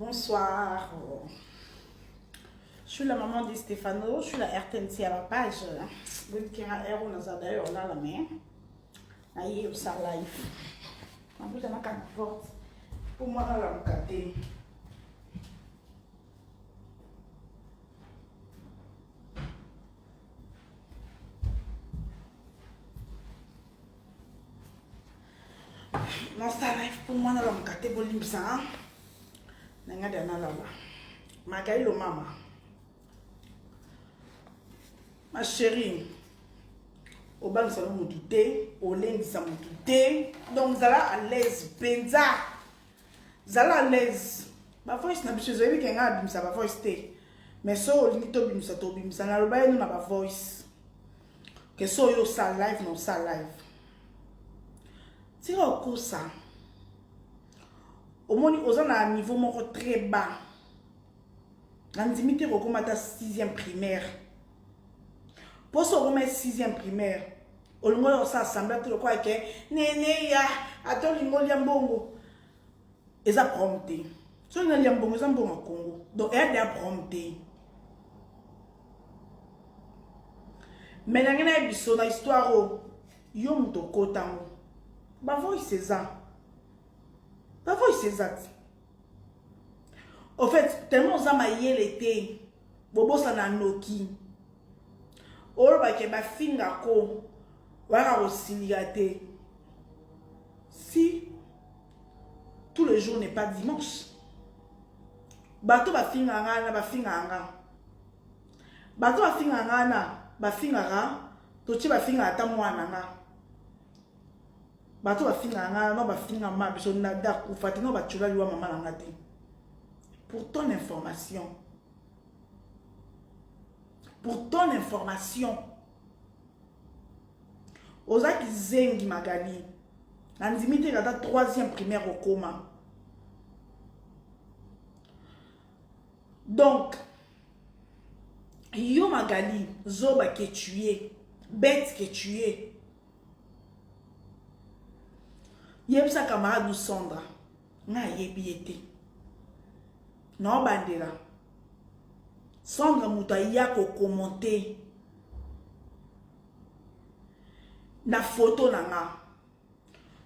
Bonsoir. Je suis la maman de Stéphano, je suis la RTNC à la page. Je suis d'ailleurs on a la main. Aïe, au ça live. En plus, on a quatre portes. Pour moi, on a la carte. Non, ça live pour moi, on a la carte. Bon, ça. Nanga de na lala. Magaïlo mama. Ma chérie. Au bas nous allons douter, au lait nous allons douter. Donc vous allez à l'aise, benza. Vous allez à l'aise. Ma voice n'a pas besoin de quelqu'un à bimsa, ma voice té. Mais ça au limite au bimsa, na loba nous n'a pas voice. Que ça yo ça live non ça live. Si on cause ça. Au moins aux a un niveau très bas. L'indimité recommande à 6e primaire. Pour ce remettre 6e primaire, au long de ça semble tout le quoi que néné ya attends l'ingol yambongo. Et ça prompté. Si on a yambongo, ça bon au Congo. Donc elle a prompté. Mais dans une émission dans l'histoire yom to kotango. Ba voix c'est ça. Ba voix c'est ça. Au fait, tellement ça m'a l'été. Bobo ça na noki. Ora ke ba finga ko wara osiliate. Si tout le jour n'est pas dimanche. Bato ba finga ngana ba finga nga. Bato ba finga ngana ba finga nga to chi ba finga ata mwana nga. Bato ba finga ngana no ba finga ma biso na da ku fati no ba chula liwa mama na ngate. Pour ton information. Pour ton information. Ozaki Zengi Magali. Nandimite la 3e primaire au coma. Donc, Yo Magali, Zoba qui est tué, bête qui est tué. Yem sa camarade nous Sandra. Na yebiete. Non bandera. Sandra Moutaya ko commenter na photo nanga.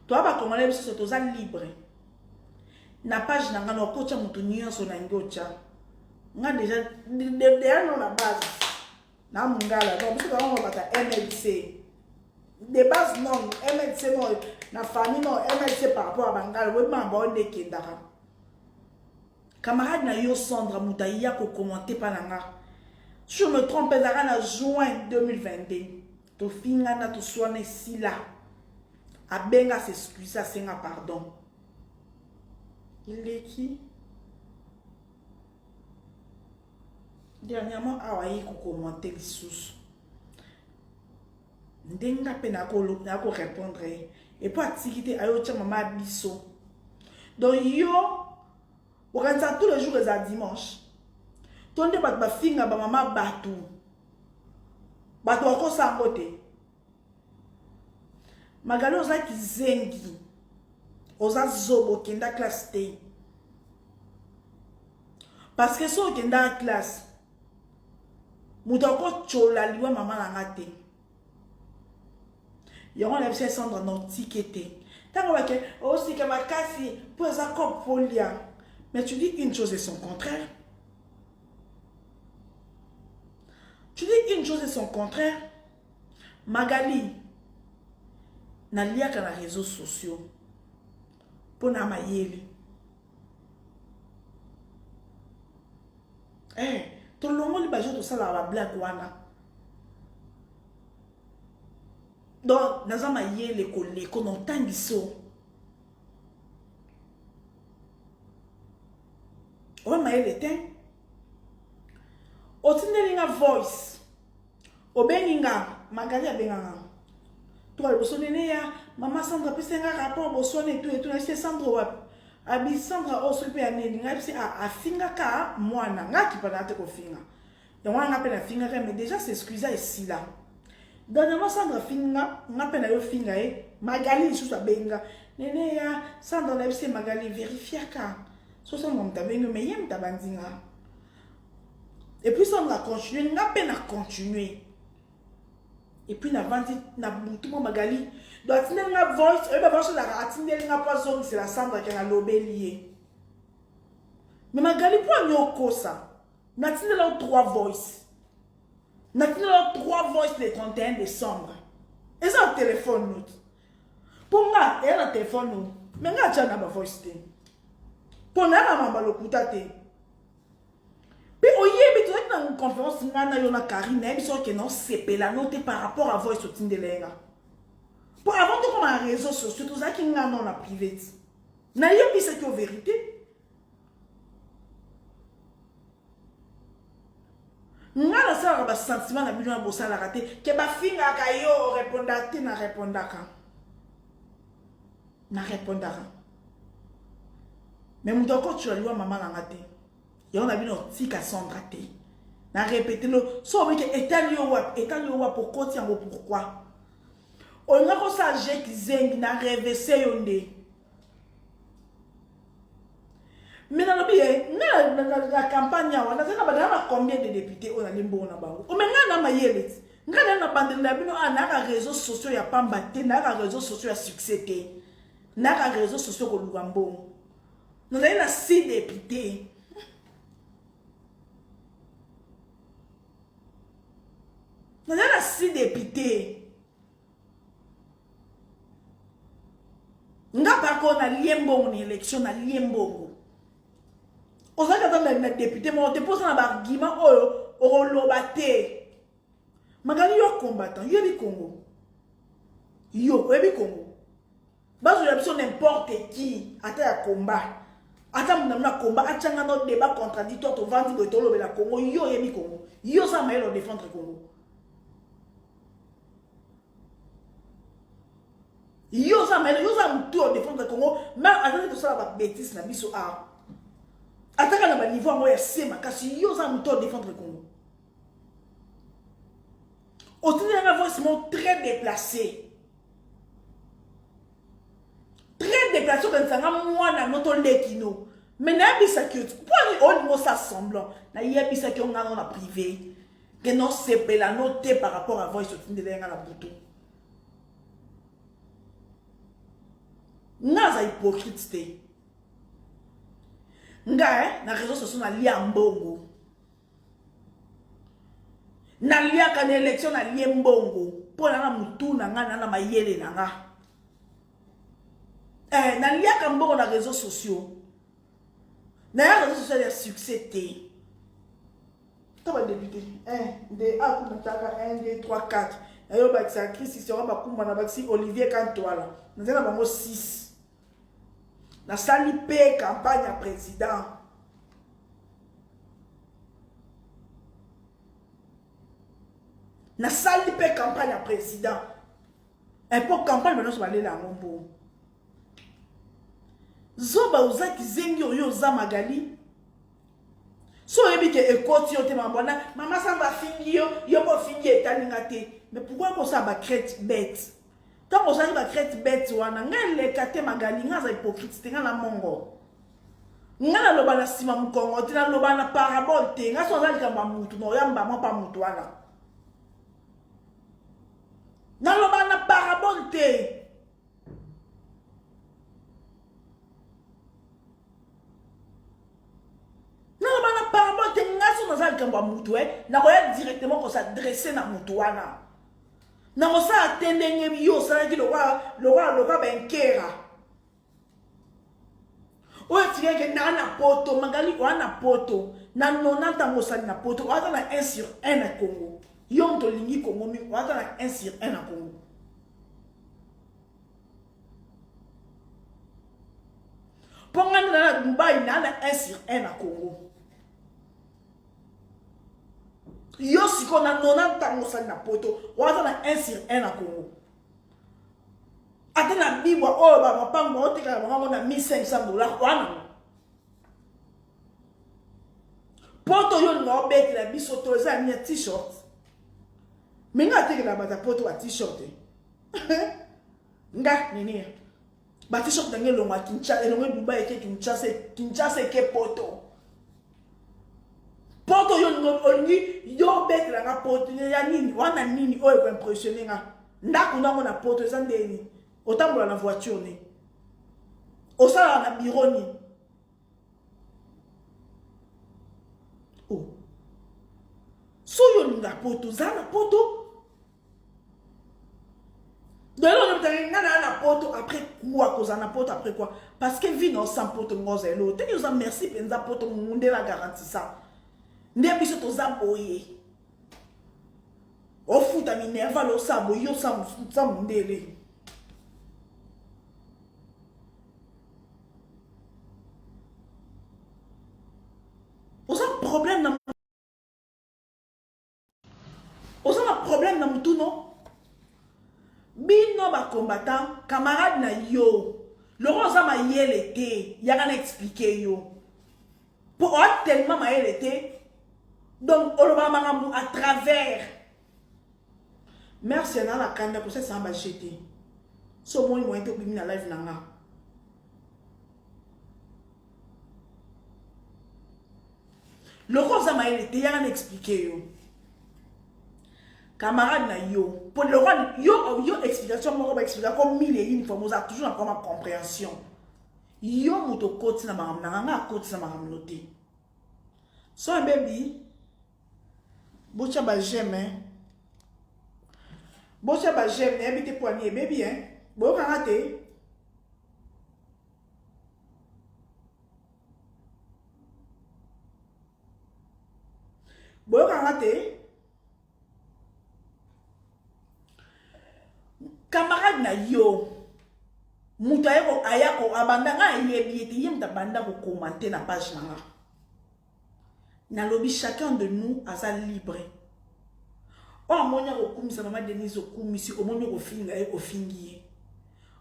Toi ba komala biso toza libre. Na page nanga no kocha mutu nyonso na ngocha. Nga déjà de non la base. Na mungala donc biso ka on bata MLC. De base non, MLC non, na famille non, MLC par rapport à Bangala, oui ma bonne kendara. Camarade na yo Sandra Moutaya ko commenter pa nanga. Si je me trompe, en juin 2022. To finga na to soane si là. A benga s'excuser, senga pardon. Il est qui? Dernièrement, awaye ko commenter les sous. Ndenga pena ko répondre. Et puis activité ayo tia mama biso. Donc yo, on regarde tous les jours les dimanche. Tonde bat ba finga ba mama batu. Batu wako sangote. Magali oza ki zengi. Oza zobo kenda classe T. Parce que so kenda classe. Muta wako chola liwa mama na ngate. Yon a fait Sandra non tiqueté. Tant que aussi que ma casse pour ça comme polia. Mais tu dis une chose et son contraire. Tu dis une chose et son contraire. Magali n'a lié qu'à les réseaux sociaux. Pour na mayeli. Eh, tout le monde li tout ça la blague wana. Donc, dans un mayeli ko non tangiso. O mayeli ten. Otinelinga voice. Obeninga Magali abenga. Toi le bosonene ya mama Sandra pesenga rapport bosone tout et tout na Sandra wap. Abi Sandra osope aneni nga psi a finga ka mwana nga ki pana te ko finga. Ya mwana nga pena finga mais déjà s'excuser ici là. Dernièrement Sandra finga nga pena yo finga Magali sous abenga. Nene ya Sandra na psi Magali vérifier ka. So ça mon tabengo mais yem tabandinga. Et puis ça on a continué, n'a peine à continuer. Et puis na vandi na butu mo magali. Do atine nga voice, e ba voice la atine nga poison c'est la Sandra qui a lobelier. Mais magali pour nyoko ça. Na atine là 3 voice. Na atine là 3 voice le 31 décembre. Et ça au téléphone nous. Pour moi, elle a un téléphone nous. Mais nga tcha na ba voice te. Pour na mamba lokuta te. Puis oyebi tu dans une conférence ngana yo na Karine, elle dit que non c'est la note par rapport à voice au Tindelenga. Pour avant de comme un réseau social, tout ça qui ngana non la privé. Na yebi c'est que vérité. Ngana ça ba sentiment na bilan bossa la raté que ba finga ka yo répondate na répondaka. Na répondaka. Mais mon d'accord tu as lu maman la raté. Et on a vu notre tika Sandra te. Na répété le so oui que étalio wa pourquoi tiens pourquoi. On a comme ça j'ai qui zeng na rêvé c'est yonde. Mais dans le billet, la campagne on a combien de députés on a limbo na bango. O menga na mayele. Ngana na bande la bino na réseaux sociaux ya pamba te, na réseaux sociaux ya succès te. Na réseaux sociaux ko luambo. Nous avons 6 députés. Nous avons 6 députés. Nous avons pas liembo une élection na liembo. On a quand même les députés, mais on te pose un argument au lobate. Magali yo combattant, yo bi Congo. Yo bi Congo. Bas on a besoin n'importe qui à un combat. Attends, on a un combat, attends un débat contradictoire, tu vas dire que tu as le Congo, yo bi Congo. Yo ça m'a défendre le Congo. Yo ça m'a tout défendre le Congo, mais attendez tout ça va bêtise na biso a. Attends à un niveau moi c'est ma parce yo ça me tout défendre le Congo. Autour de la voix sont très déplacés. Très déplacés quand ça moi na notre lekino. Mais na bisa que pour on mo ça semblant. Na yebisa que on a dans la privé. Que non c'est la noter par rapport à voix sur de la bouton. Naza hypocrite te. Nga na réseaux sociaux na lia mbongo. Na lia ka na élection na lia mbongo. Po na mutu na nga na mayele na nga. Na lia ka mbongo na réseaux sociaux. Na réseaux sociaux ya succès te. Taba député 1 2 A pour nataka 1 2 3 4. Ayo ba sa Chris sera ba kumba na ba si Olivier Kantoala. Na zela bango 6. Na sali pe campagne à président. Na sali pe campagne à président. Un peu campagne maintenant sur aller là mon Zoba uzaki zengi oyo za magali. So ebi ke ekoti ote mambona mama samba fingi yo mo fingi etalinga te. Mais pourquoi qu'on ça ba crête bête? Quand on s'arrive à crête bête, on a les kate magali, on a hypocrite, on a la mongo. On a le bana sima mukongo, on a le bana parabole, on a son zali kamba mutu, on a maman pas mutu wana. On a le bana parabole, on a le bana parabole, on a son zali kamba mutu, on a directement qu'on s'adresse na mutu wana. Na mosa atende nyebi yo sala ki lo wa benkera. O tiye ke na poto magali wana poto na 90 mosali na poto wa na 1 sur 1 na Congo. Yo to lingi Congo mi wa na 1 sur 1 na Congo. Ponga na Dubai na 1 sur 1 na Congo. Yo si qu'on a 90 mosali na poto waza na 1 sur 1 na Congo. Ate na bibwa o ba mapango o tika bango na $1,500 wana. Poto yo no beti la biso to za ni t-shirt. Menga teke la bata poto wa t-shirt. Nga nini. Bati shop dans le longa Kinshasa, le longa Dubaï qui Kinshasa qui poto. Poto yo bet la poto ya nini wana nini oyo ko impressionner nga. Ndako na mona poto ezandeni. Otambola na voiture ni. Osala na bureau ni. Oh. So yo nga poto za na poto. Donc, na poto après quoi cause na poto après quoi parce que vie non sans poto ngozelo te nous merci penza poto monde la garantie ça ne biso to za boye o futa minerva lo sa boyo sa mundele osa problème na mutu non bino ba combattant camarade na yo Laurent za ma yele te yaka na expliquer yo pour tellement ma yele te donc on va mangambu à travers merci na la kanda ko ça ba jeter so moi moi te bimi na live nanga Laurent za ma yele te yaka na expliquer yo camarade na yo pour le roi yo explication moi expliquer comme mille et une fois moi toujours encore ma compréhension yo muto koti na mam na nga koti na mam noté so baby bocha ba j'aime bocha ba j'aime ne habite poignet baby hein bo ka raté bo ka raté camarade na yo muta yako ayako abanda nga yebieti yem ta banda ko commenter na page na na lobby chacun de nous a sa libre o monya ko kumisa mama Denise okumisi o monya ko finga e ofingiye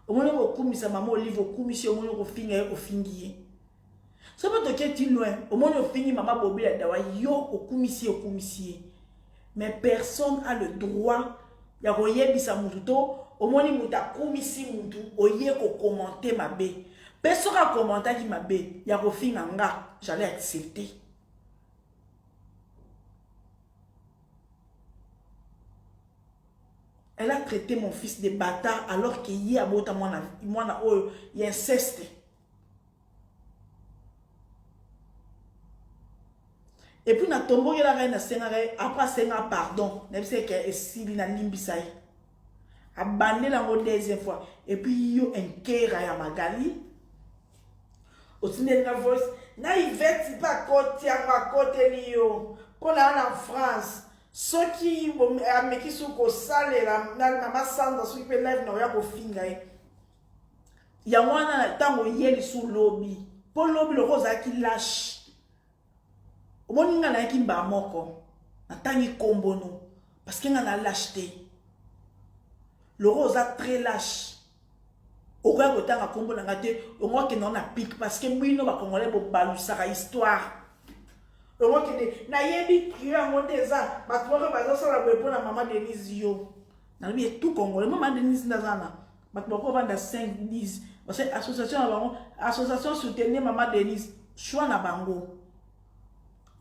o monya ko kumisa mama Olive okumisi o monya ko finga e ofingiye so pas to keti loin o monya fingi mama Bobi la dawa yo okumisi mais personne a le droit ya ko yebisa muto omoni muta kumisi mutu oye ko commenter mabe peso ka commenter ki mabe ya ko finga nga j'allais accepter elle a traité mon fils de bâtard alors qu'il y a bota mwana oyo y inceste et puis na tombo la reine senga après senga pardon ne sais que esili na limbisai abandé la deuxième fois et puis yo enkera ya magali otine na voice na Yvette pas côté à ma côté liyo pour la en France ceux qui ameki suko sale la na masanda ceux qui peut live na ya ko finga ya wana na tango yeli sous lobby pour lobby le rose qui lâche omoninga na ki mba moko na tangi kombono parce que nga na lâcheté le rose a très lâche au cas où tanga kombo na ngate au moins que non na pique parce que bino ba congolais bo balusaka histoire au moins que na yebi prier ngo teza ba twa ba zo sala bo na maman Denise yo na bi tout congolais maman Denise ndazana ba ko vanda 5 10 parce que association soutenir maman Denise choix na bango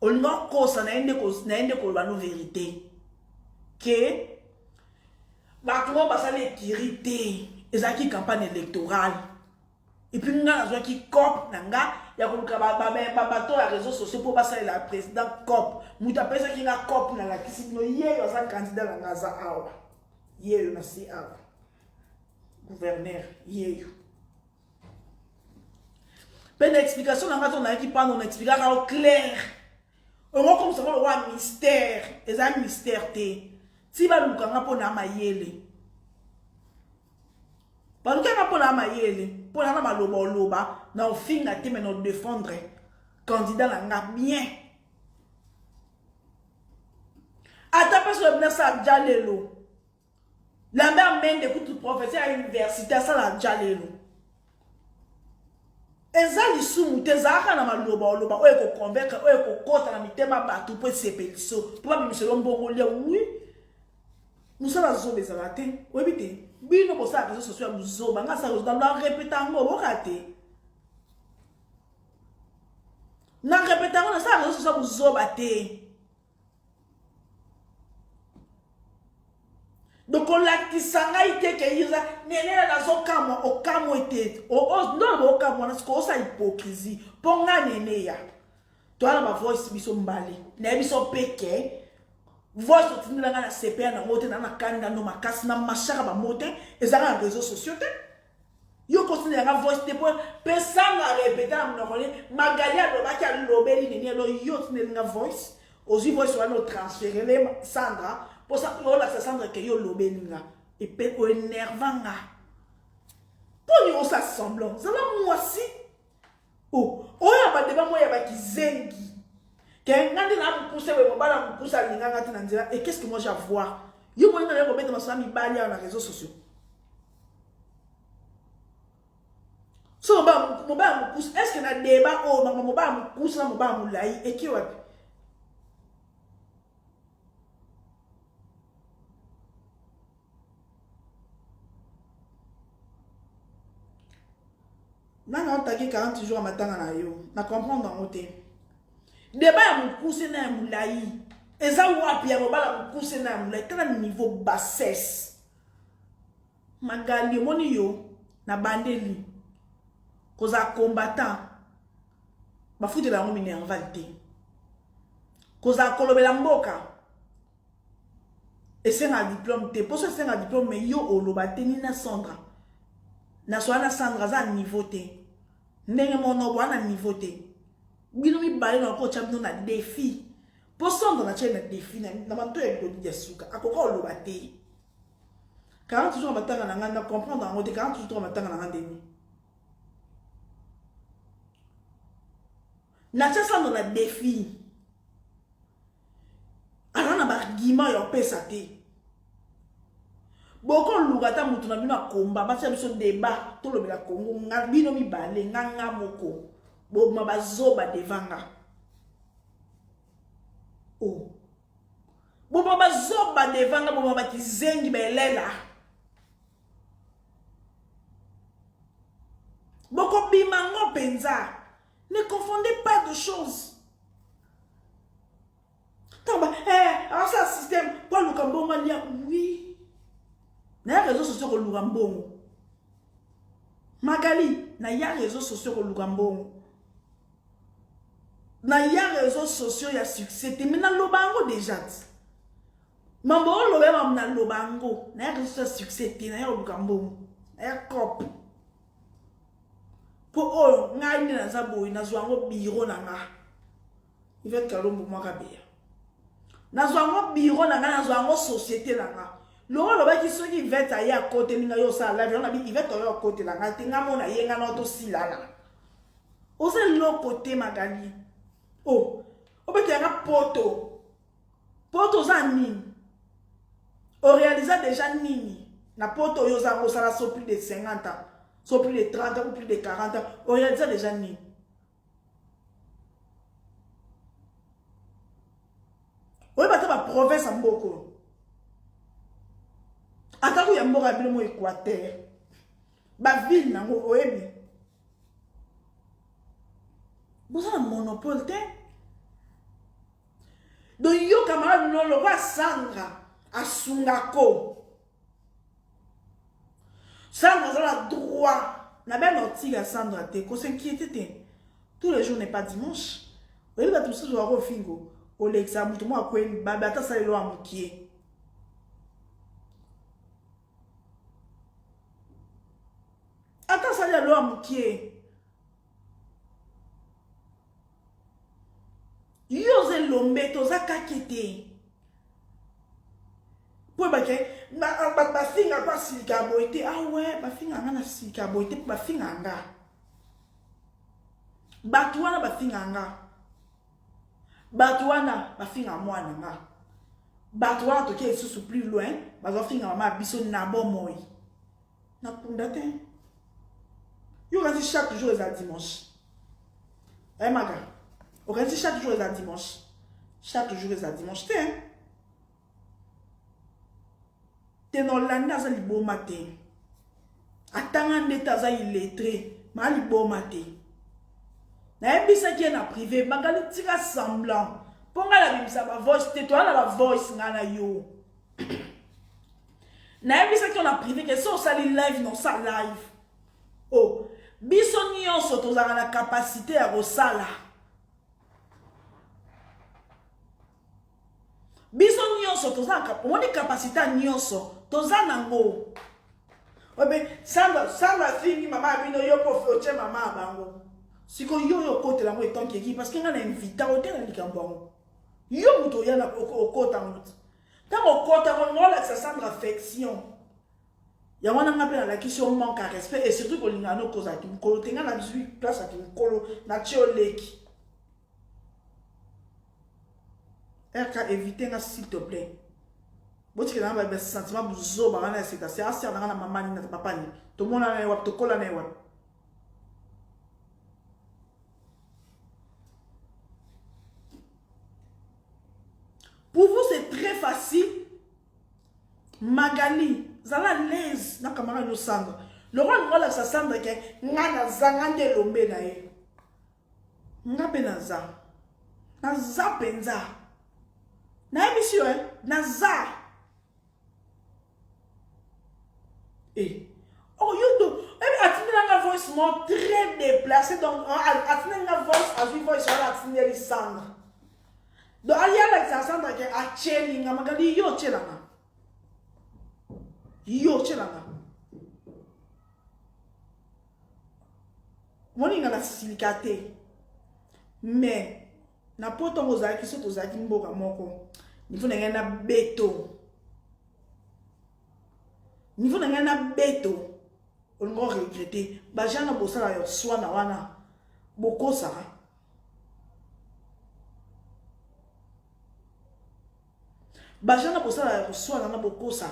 on no kosa na ende ko ba no vérité que Batouan basale tirité ezaki campagne électorale et puis nga nazwa ki cop nanga ya ko bato ya réseaux sociaux pour basale la président cop muta pesa ki nga cop na la kisi no yeyo za candidat na ngaza awa yeyo na si awa gouverneur yeyo peine explication na ngato na ki pa non expliquer au clair on comme ça le roi mystère eza mystère te si ba lukanga pona mayele ba lukanga pona mayele pona na maloba oloba na ofinga te mais no défendre candidat na nga bien ata parce que na sa jalelo la mère mende ku professeur à l'université ça la jalelo ezali sumu te zaka na maloba oloba oye ko convaincre oye ko kota na mitema bato po sepeliso po ba bimiselo mbongo lia oui nous sommes à zone des amateurs. Oui, vite. bino pour ça réseaux sociaux muzo banga ça dans la répétango bokate na répétango na ça réseaux sociaux muzo bate donc on l'a qui sanga ite ke yiza nene na zo kamo o kamo ite o non o kamo na ko sa hypocrisie ponga nene ya toi la voice biso mbali na biso peke voice to tinila na CPA na mote na kanda no makasi na mashaka ba mote ezanga réseaux sociaux te yo continue na voice te po pesanga répéter na mnokoni magalia do ba kya lobeli nene lo yo tinila voice ozi voice wa no transférer les Sandra pour ça on la Sandra que yo lobeli nga et pe o énervanga pour yo ça semblant ça la moi si oh oya ba deba moya ba kizengi. Et qu'est-ce que moi j'ai à voir? Yo moi na ko mettre ma sami bali na réseaux sociaux. So ba mo ba mo pousse est-ce que na débat oh mo ba mo pousse na mo ba mo lai et qui wapi? Nana on t'a 40 jours à matin na yo. Na comprendre en côté. Débat à mon poussé na moulaï. Et ça wapi ya mobala mon poussé na moulaï. Quel niveau bassesse. Magali moni yo na bandeli. Koza combattant. Ba foute la ngomine en valté. Koza kolobela mboka. Et c'est un diplôme te. Pour ça c'est un diplôme mais yo olobate ni na Sandra. Na soana Sandra za niveau te. Ndenge mono wana niveau te. Bino mi balé dans le champion na défi. Pour ça dans la chaîne na défi na manto ya ko dia suka. Akoko olobate. 40 jours matanga na ngana comprendre en 40 jours matanga na ngandeni. Na tsa dans la défi. Alors na barguiment yo pesa te. Boko lugata mutu na bino komba ba tsa biso débat to lobela Congo ngabino mi balé nganga moko. Bo mabazoba devanga. Oh. Bo mabazoba devanga bo mabakizengi belela. Boko bimango penza. Ne confondez pas de choses. Tamba, alors ça système pour le Cambongo lia oui. Na réseaux sociaux ko Lugambongo. Magali, na ya réseaux sociaux ko Lugambongo. Na ya réseaux sociaux ya succès te mina lobango déjà. Mambo lobe mam na lobango. Na ya réseaux sociaux succès te na ya Lugambongo. Na ya cop. Pour oh ngai na zabo na zwango biro na nga. Ivet kalombo mwa kabea. Na zwango biro na nga na zwango société na nga. Loro loba ki soki vet aye à côté ninga yo sa live on a bi ivet oyo à côté la nga tinga mona yenga na to silala. Ose lo côté Magali. Oh, obeti yanga poto. Poto za nini? O réalisa déjà nini? Na poto yo za ko sala so plus de 50 ans. So plus de 30 ans ou plus de 40 ans. O réalisa déjà nini? Oye bata ba province mboko. Ataku ya mboka bino mo Équateur. Ba ville nango oyebi. Vous avez un monopole, donc yo camarade non le va Sandra à Sungako. Sandra a le droit. Na ben ortiga Sandra te ko s'inquiéter. Tous les jours n'est pas dimanche. Oui, va tout ça doit refingo. Au l'examen tout moi quoi babata ça le amukie. Attends ça le amukie. Yose lombe toza kakete. Po ba ke ba finga kwa sika boite ah ouais ba finga nga na sika boite ba finga nga. Batuana ba finga nga. Batuana ba finga mwana nga. Batuana to ke sous plus loin ba zo finga mama biso na bo moi. Na kundate. Yo ga chaque jour est dimanche. Eh maga. On dit chaque jour est un dimanche. Chaque jour est un dimanche. tenolandi aza liboma te atanga ndete aza illettré ma liboma te nayebisaki ye na privé bangali tika semblant mpo ngai nabimisa bavoice te toza na bavoice ngai na yo nayebisaki yo na privé ke so osali live nosa live o biso nyonso tozalaka na kapasité ya kosala biso nyonso tozalaka omoni kapasité ya nyonso toza nango obe samba fingi mama abino yo po otie mama abango siko yo yo kotela ngo etonki eki parce que nga na invita otela likambo yango yo muto oya na okota ngo ntango okota ngo ngolakisa Sandra affection yango nanga mpe nalakisi yo manque à respect et surtout kolingana okozalaki mokolo te nga na bizwi place ati mokolo na tie oleki erka éviter nga s'il te plaît botikela nga ba sentiment buzoba nga na esika se asiar nanga na mama nini na papa nini tomona na ye wapi tokola na ye wapi pour vous c'est très facile Magali zala l'aise na kamara no Sandra le roi ngola sa Sandra ke nga na zanga nde lombe na ye nga pe na za penza na émission na za oh yo atine nga voice mo très déplacé donc atine nga voice as voice wala atine li Sandra donc aliya la Sandra ke a cheli nga Magali yo chelanga moninga na sisilika te mais na poto ngozalaki so tozalaki mboka moko niveau na ngai na beto olingo regrete bajana bosala yo swana wana bokosa bajana bosala yo swana na bokosa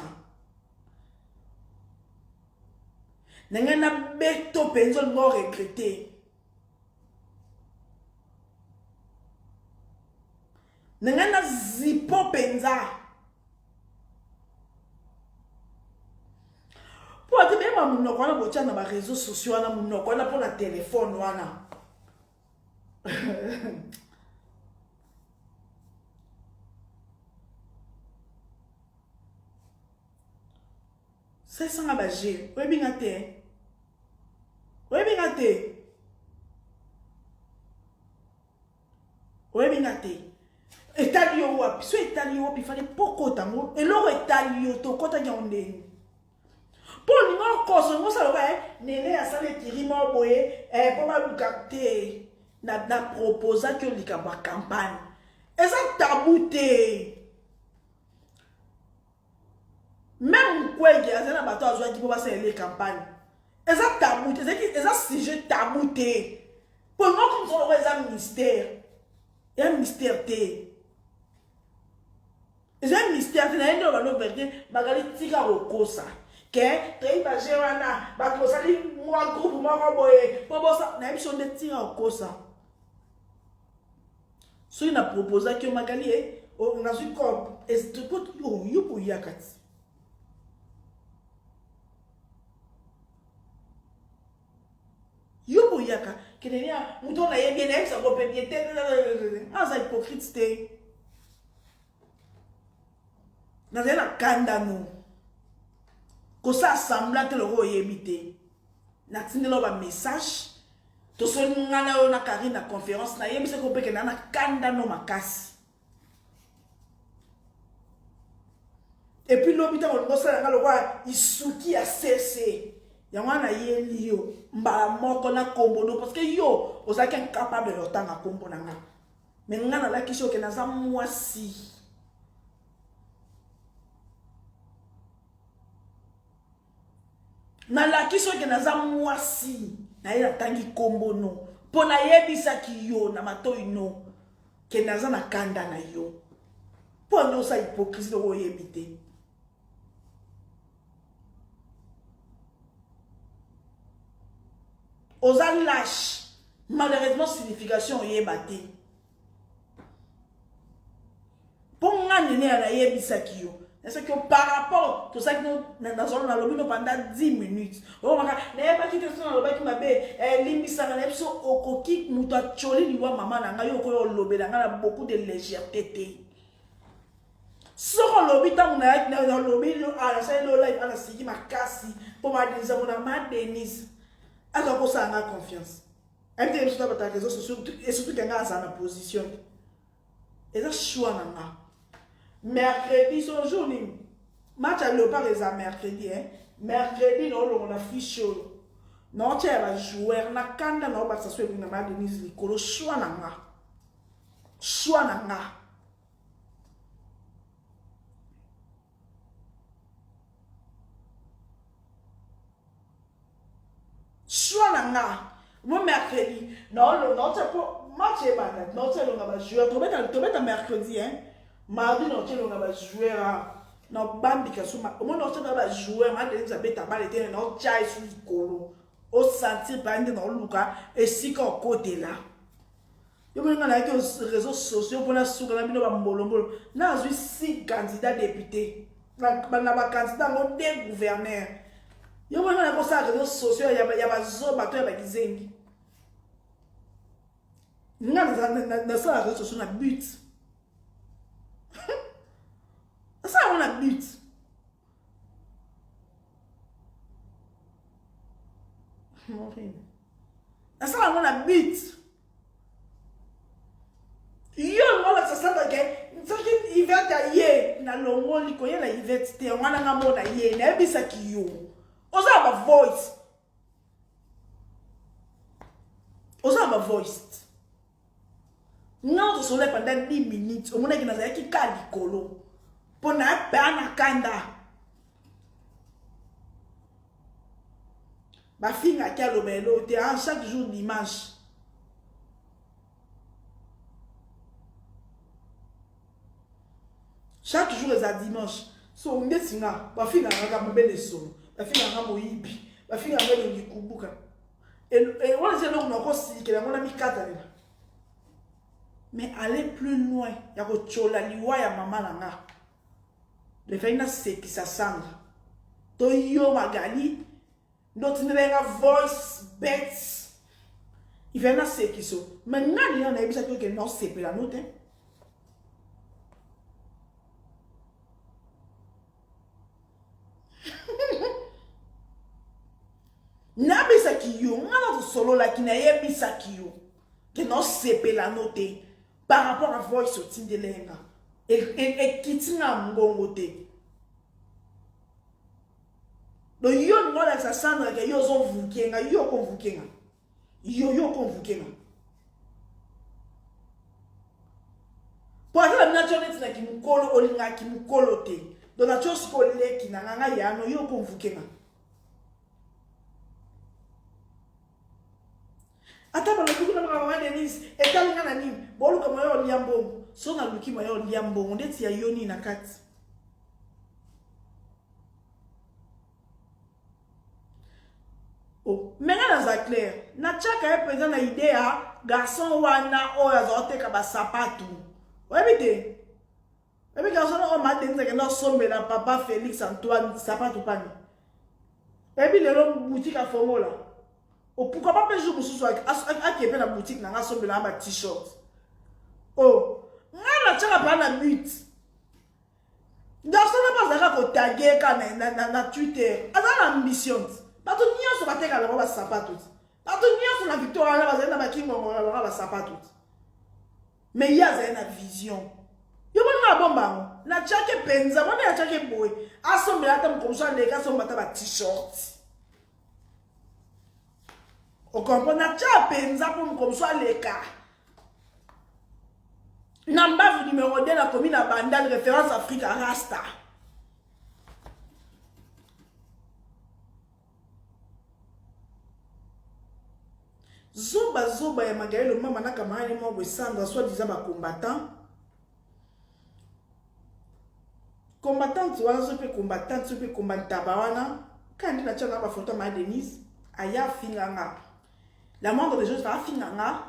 nanga na beto penzo ngo regretter nanga na zipo penza po ate be ma munoko wana bocha na ba réseaux sociaux wana munoko wana po na téléphone wana c'est ça ba gé webinga te etali yo wapi so etali yo wapi fallait pokota ngo eloko etali yo to kota nyonde po ningo koso ngo sala ba nene asale tirimo boye po ba lukate na proposa que likamba campagne eza tabou te même kwege azana bato azwa ki po ba sele campagne eza tabou te eza sujet tabou te po ngo comme ça eza mystère et un mystère te c'est un mystère te na ndo ba no vérité bagali tika kokosa ke toi ba jewana ba kosali moi groupe moi boye po bosa na émission de tika kokosa so ina proposa que Magali on a su corps est tout yo pour yakati yo pour yaka kenenia muto na ye bien ex ko pe bien te asa hypocrite te na zena kanda no ko sa semblant te lo yebite na tindelo ba message to so ngana yo na Karine na conférence na yebise ko pe ke na kanda no makasi et puis l'hôpital on go sa ngalo kwa isuki ya cc ya wana yeli yo mbala moko na kombo no parce que yo ozaki incapable de tanga kombo na nga mais ngana la kisho ke na za mwasi na la kisho ke na za mwasi na ila tangi kombo no po na yebisa ki yo na matoi no ke na za na kanda na yo po no sa hypocrisie do yebite osa lâche malheureusement signification yebate po nga nene na yebisa ki yo C'est que par rapport à tout ça que nous avons dans le pendant 10 minutes. On va dire, pas quitter ça dans le bac qui m'a bé, limisa na epso okoki muta choli liwa mama na nga yo ko lobe na nga beaucoup de légèreté. Soko lobi ta muna na lobi ala sa lo live ala sigi makasi pour ma denise mona ma denise. Aka ko sa nga confiance. MTM sur ta réseaux sociaux et surtout quand nga na position. Et ça choix na nga. Mercredi, son jour, match à l'opéra les mercredi, hein. Mercredi, on a fiché. Non, tu as joué, na kanda na oba saswe kuna ma Denise Likolo, choix nanga. Choix nanga. Choix nanga. Moi, mercredi, non, tu as pas, match est banal, non, tu as l'on a joué, tu mets mercredi, hein. Mardi, on a joué à non bambi kasuma. Au moins, on a joué à Denise Abeta Balete, non, Chai sur Likolo. Au sentir bande dans le Luka et si qu'on côté là. Yo mwenye na yake réseaux sociaux pour la souka na bino ba mbolombolo. Na azui 6 candidats députés. Na ba candidat ngo 2 gouverneurs. Yo mwenye na ko sa réseaux sociaux ya ba zo bato ya ba kizengi. Na sa réseaux sociaux na but. Ça on a but. Ça on a but. Yo ngala sasa ke ntsaki hiver ta ye na longo likoye na hiver te ngwana ngamo na ye na ebisa ki yo. Oza ba voice. Oza ba voice. Non to sole pendant 10 minutes. Omona ki na za ki ka likolo. Pona bana kanda. Ba finga ki alobelo te en chaque jour dimanche. Chaque jour les dimanche. So on est singa, ba finga nga mabele so. Ba finga nga moyibi, ba finga nga longi kubuka. Et on sait donc nako si que la mona mi kata là. Mais aller plus loin, ya ko chola liwa ya mama nanga. Le fait na c'est qui ça sanga. To yo magali, d'autres ne venga voice bets. Il fait na c'est qui so. Maintenant il y en a bisa que non c'est pas la note. Na bisa ki yo, ngana to solo la ki na ye bisa ki yo. Que non c'est pas la note par rapport à voice au tin de lenga. Et kitinga mbongo te. Donc yo ngola sa sandra ke yo zo vukenga, yo kon vukenga. Yo kon vukenga. Pour la naturalité na ki mukolo olinga ki mukolo te. Donc na chose ko leki na nganga ya no yo kon vukenga. Ata ba luki na mama Denise, etalinga na nini? Bolu kama yo liambo. So na luki ma yo liambo, ndeti ya yoni na kati. Oh, maintenant ça clair. Na chaka e présent na idea garçon wana o ya zote ka ba sapatu. Webite. Ebi garçon o ma denze ke no sombe na papa Félix Antoine sapatu pani. Ebi lelo boutique a formola. Oh, pourquoi pas jour pour ce soir à qui est la boutique n'a sombe na ba t-shirt. Oh, na chaka pa na but. Garçon na pas za ko taguer ka na Twitter. Azana ambition. Bato nyonso bateka la ba sapato. Bato nyonso na Victoria na bazana ba kingo na ba sapato. Mais ya za na vision. Yo bana bomba na chake penza, mona ya chake boy. Asombe ata mkomsha ndeka somba ta ba t-shirt. O comprend na cha penza pour mkomsha leka. Namba numéro 2 la commune à Bandal référence Afrique à Rasta. Zoba ya Magaël mama na kamani mo besandra soit disant ba combattant. Combattant tu wana sope combattant sope combattant ba wana kandi na chana ba photo ma Denise aya finganga. La moindre des choses va finganga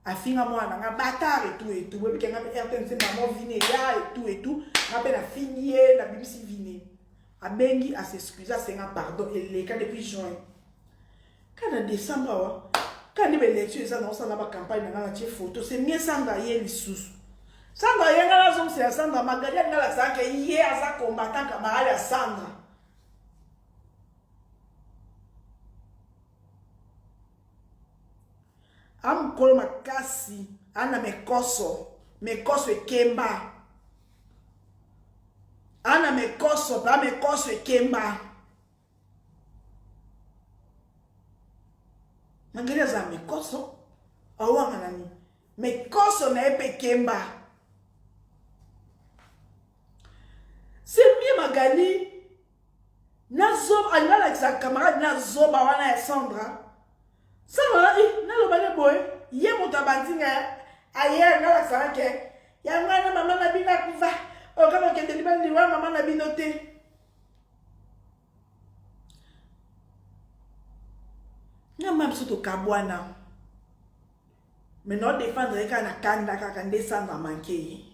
afinga mwana nga batar et tout webi kenga RTNC maman vine ya et tout nga pe na finier na bimisi vine abengi a s'excuser senga pardon et les cas depuis juin quand en décembre quand il élection ça non ça na ba campagne na la photo c'est mieux sanga ye lisusu sanga ye nga la zone c'est sanga magalia nga la sanga ye asa combattant camarade ya Sandra am kolo makasi ana mekoso ekemba ana mekoso ekemba Mangeria za mekoso awa nani mekoso na epe kemba c'est bien magali nazo alala sa camarade nazo ba wana ya Sandra Sandra na lo bale boy ye motabandinga ayer na la sanke ya mwana mama na bina kuva o kama kende libani wa mama na binote na mam soto kabwana mais non défendre kana kanda kaka ndesanga manke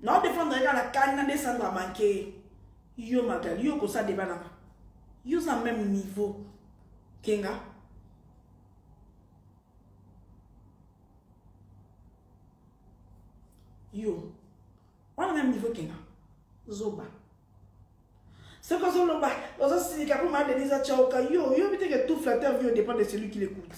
non défendre kana kanda ndesanga manke yo magali yo ko sa debana yo sa même niveau kenga yo on même niveau kenga zoba c'est quoi ça loba ozo si ka pour ma Denise Chaoka yo bité que tout flatteur vient dépend de celui qui l'écoute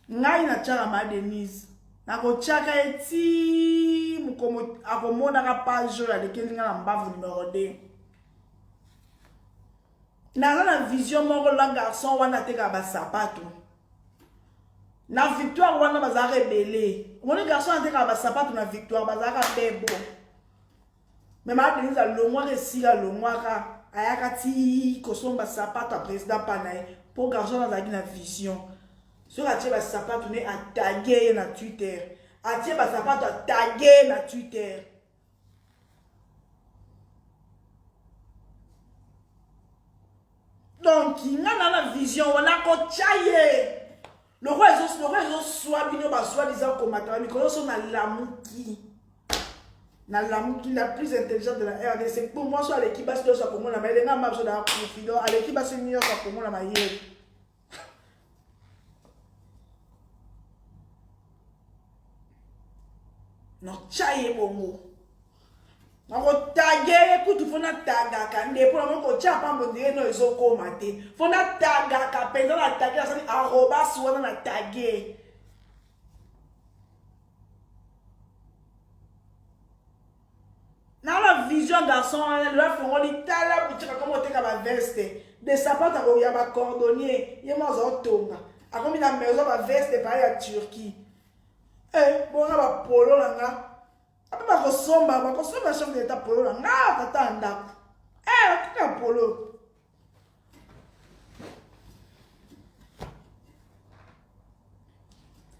ngai na chara ma Denise na ko chaka eti mukomo akomona ka page ya lekelinga na mbavu numéro 2 na la vision moko la garçon wana teka ba sapato na victoire wana baza rebelle mon garçon ateka ba sapato na victoire baza ka bebo mais ma Denise longwa ke sila longwa ka ayaka ti kosomba sapato a président panaye pour garçon na vision sur atie ba sapato ne attaquer na Twitter atie ba sapato attaquer na Twitter donc inga na la vision wana ko chaye le roi ils soit bino ba soit disant combattant mikolo so na lamuki la plus intelligente de la RDC pour moi soit l'équipe bas soit pour moi na mais nga mabso da confido à l'équipe bas senior soit pour moi na maye no chaye bongo nako tagé écoute fona taga ka ndepo na ko chapa mbondire no ezoko mate fona taga ka penda na taga ça arrobas wana na tagué na la vision garçon le font li tala boutika comme te ka ba veste de sapato ko ya ba cordonnier ye mo zo tonga akomi na maison ba veste pa ya Turquie bon na ba polo langa apa ba kosomba chef d'état polo langa tata ndako ka polo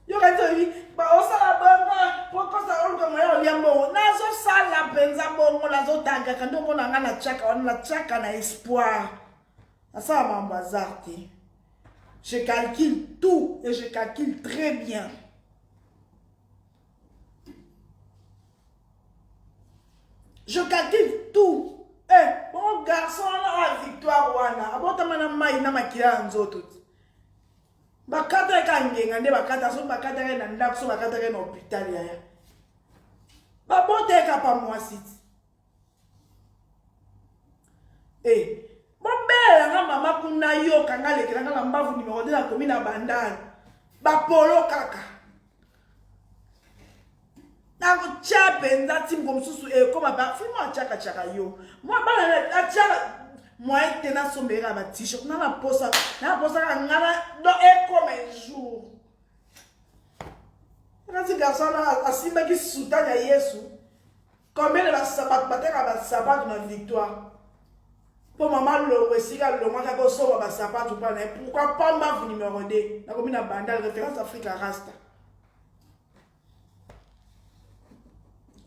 yo ka tsoyi ba osala banga poko sa olga moyo liambo nazo sala penza bongo nazo tanga kando mona nga na chaka na espoir asa mambo azarti je calcule tout et je calcule très bien. Je calcule tout. Mon garçon a victoire wana. Abota mana mai na makira nzoto. Bakata ka ngenga nde bakata so bakata na ndako so bakata na hôpital ya. Babota ka pa mwasiti. Bombela nga mama kuna yo kanga lekela nga mbavu numéro 2 na commune Bandana. Ba polo kaka. Na ko chape ndati mkomsusu koma ba fimo chaka yo moi bana la chaka moi tena sombera ba t-shirt na posa ka ngana do comme un jour na ti garçon na asimba ki sultan ya Yesu combien de sabat bateka ba sabat na victoire pour maman lo wesika lo maka ko so ba sabat pa na pourquoi pas ma numéro 2 na commune Bandal référence Africa Rasta.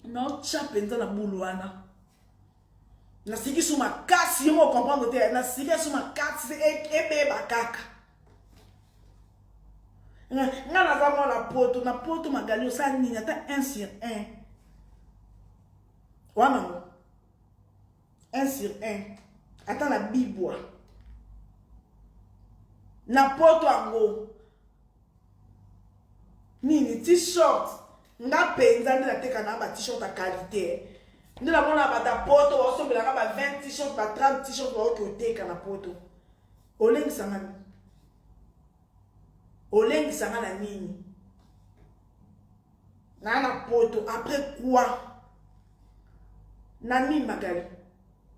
Non, chapenza na buluana. Na siki sou makasi yo comprendre te na siki sou makasi ebe bakaka. Nga na zamo na poto magali o sa nini ata 1 sur 1. Wana 1 sur 1. Ata na bibwa. Na poto ango. Nini t-shirt. Nga penza ndi na teka na ba t-shirt a qualité. Ndi na mona ba ta poto oso bila ka ba 20 t-shirt ba 30 t-shirt ba o teka na poto. Olengi sangani. Olengi sangana nini. Na poto après quoi? Na nini magali.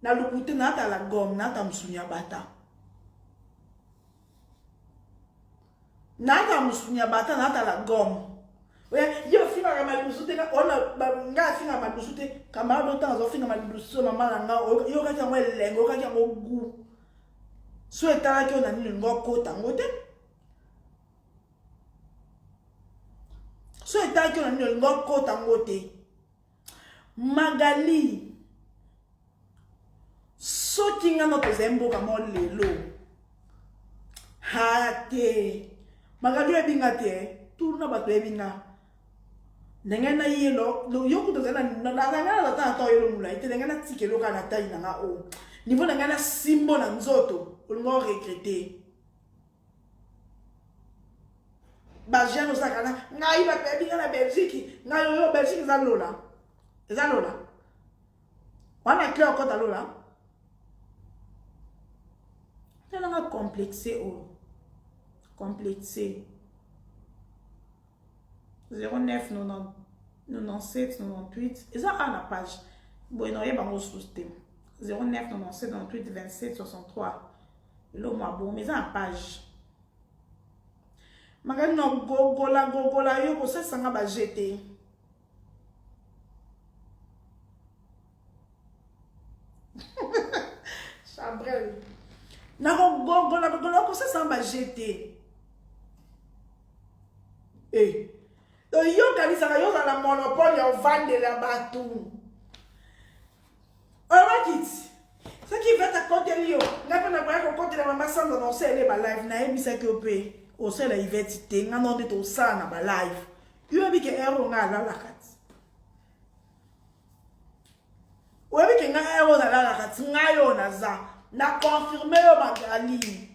Na lukute na ata la gomme na ata musunya bata. Na ata musunya bata na ata la gomme. Yo finga kama lusute na ona nga finga ma lusute kama do temps zo finga ma lusute mama nga yo ka tya ngwe lengo ka tya ngogu so etala ki ona ni ngoko tangote so etala ki ona ni ngoko tangote Magali so kinga no tozembo kama lelo hate Magali ebinga te turna bato ebinga Nengana yelo yoku tozana na ta yelo mula ite nengana tikelo kana tai na o niveau nengana simbo na nzoto ulingo regretter ba jeno sakana ngai ba pebi na Belgique ngai yo Belgique za lola wana kio kota lola tena nga complexé o complexé 09 97 98 et ça a la page bon il y a un système 09 97 98 27 63 le mois bon mais ça a page Magali no gogola yo ko ça sanga ba jeter Chabrel na gogola ko ça sanga ba jeter yo kanisa yo za la monopole ya vendre la batou. Alright. Ce qui va ta côté yo, n'a pas na ko côté la mama sans annoncer les ba live na ebisa ke opé. O se la identité nga non de to sa na ba live. Yo bi ke ero nga la kat. O bi ke nga ero la kat nga yo na za. Na confirmer yo Magali.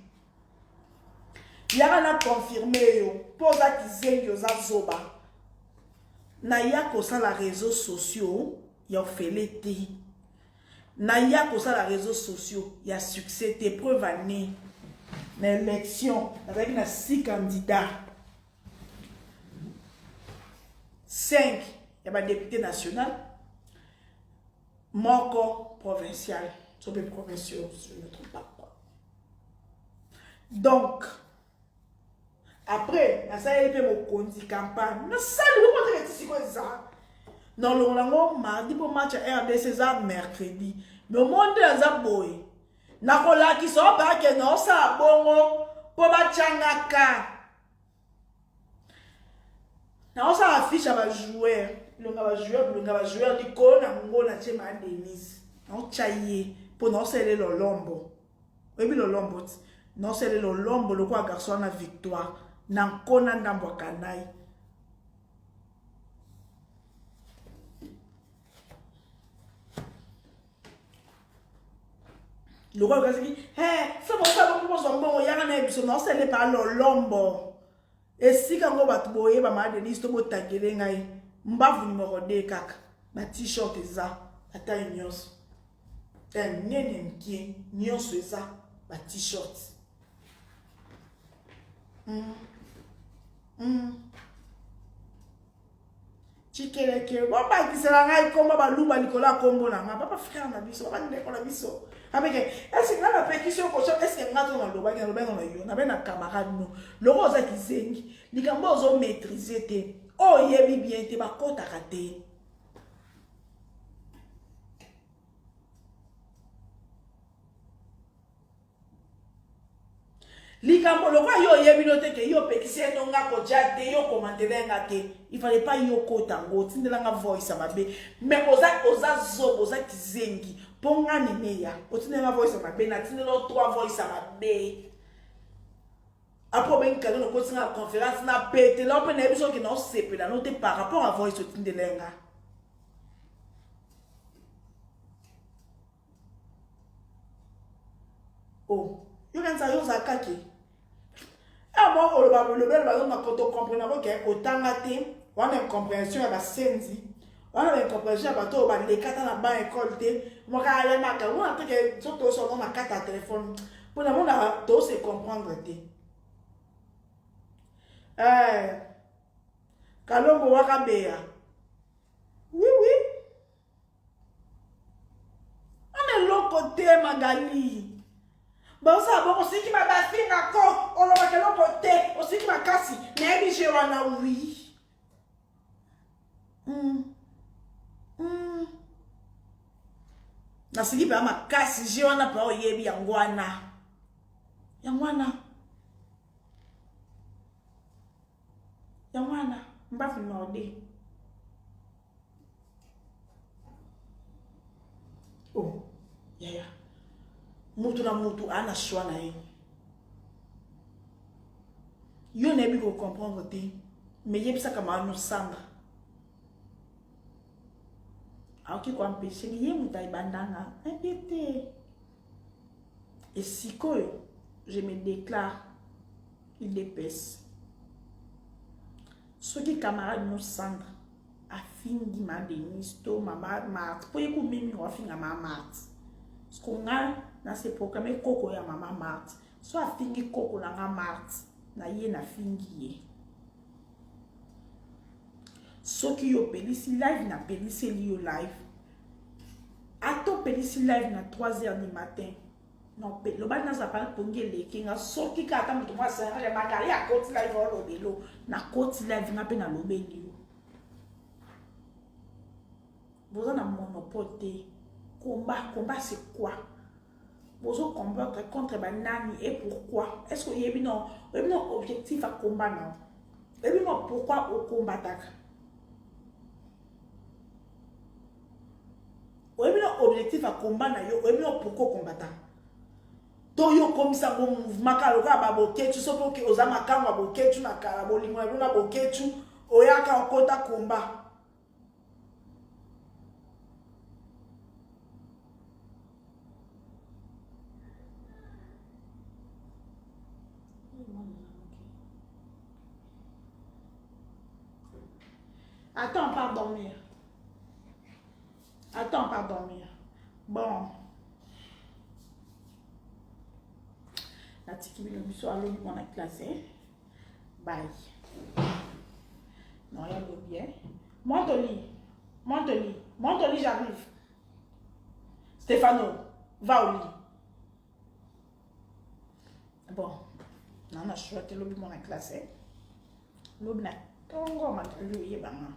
Yara na confirmer yo. Posa ki yo za zoba. Na ya kosa la réseaux sociaux ya ofélete na ya kosa la réseaux sociaux ya succès tes preuves année na élection avec na 6 candidats 5 ya ba député national moko provincial sur les provinciaux je ne me trompe pas donc après, ça y est, mon conti campagne. Mais ça, le monde est ici comme ça. Non, le mardi pour match RDC, c'est mercredi. Le monde est à boy. Na kola qui sont pas que non, ça bon pour batchangaka. Non, ça affiche à ma joueur. Le joueur du con à mon la chema Denise. Non, chahier pour non c'est le lombo. Oui, le lombo. Non, c'est le lombo, le quoi garçon à victoire. Nankona ndambo kanai le roi gaziki ça va bon yanga na biso non c'est le pas lombo et si kango batu boye ba ma Denise to botangele ngai mbavu numéro 2 kaka ba t-shirt eza ata nyonso nene mkie nyonso eza ba t-shirt Chikeleke, wapa kisela ngai komba baluba likola kombo na nga papa frère na biso papa ndeko na biso abeke est-ce nga na pétition ko est-ce que nga to na loba na yo na bena camarade no loko za kizengi likambo zo maîtriser te o yebi bien te bakota kate likambo lokwa yo yebino te ke yo pekisi no nga ko jate yo commenter nga te il fallait pas yo kota ngo tindela nga voice mabe mais oza zo oza kizengi Ponga nemeya. Otine ma voice ma be na tine lo 3 voice ma be. Après ben quand on continue la conférence na pété là on a besoin que non c'est là non par rapport à voice otine de lenga. Oh, yo kan sa yo zakaki. Ah bon le bel bazon na koto comprendre que otanga te, on a une compréhension à la senzi. On a une compréhension à bato ba les kata na ba école te. Mo ka ya maka, on a que surtout sur na carte téléphone. Pour na mona to se comprendre te. Kalongo wakabea. Oui, oui. On est l'autre côté, Magali. Bon, ça, bon, aussi qui m'a battu, d'accord. On l'a de l'autre côté. Aussi qui m'a cassé. Mais je wana oui. Na sigi pa ma cassé, je wana pa oyebi yangwana. Yangwana. Yangwana. Mbafu node. Oh, yeah. Mutu na mutu ana choix na ye. Yo ne bi ko comprendre te. Mais yebisa kama no sandra. Auki ko empêcher ye muta ibandanga. Inquiété. Et si koyo, je me déclare il dépèse. Ceux qui camarades no sandra. Afingi ma Denise to mama Marthe. Pour yeku mimi wa finga ma Marthe. Ce qu'on a na se programme koko ya mama Marthe. So afingi koko na nga Marthe. Na ye na fingi ye. So ki yo pelisi live na pelisi li yo live. Ato pelisi live na 3h du matin. Non, le bal na zapal ponge leke nga so ki ka ata mutu mwa sa re makali a koti live o lobelo. Na koti live nga pe na lobeli yo. Vous avez un monopole. Combat c'est quoi? Vous avez combattre contre Banani et pourquoi? Est-ce que vous avez un objectif à combattre? Non. Vous avez pourquoi vous combattez? Vous avez un objectif à combattre? Vous avez pourquoi vous combattez? Donc, vous comme ça, vous mouvement, vous avez un boketu, vous avez un boketu, vous avez un boketu, vous avez un combat. Attends, pas dormir. Attends, pas dormir. Bon. La tiki bi le biso alo bi mon a classé. Bye. Non, il y a le bien. Monte au lit. Monte au lit. Monte au lit, j'arrive. Stéphano, va au lit. Bon. Non, on a choisi le bi mon a classé. L'obna. Tongo ma lui yebanga.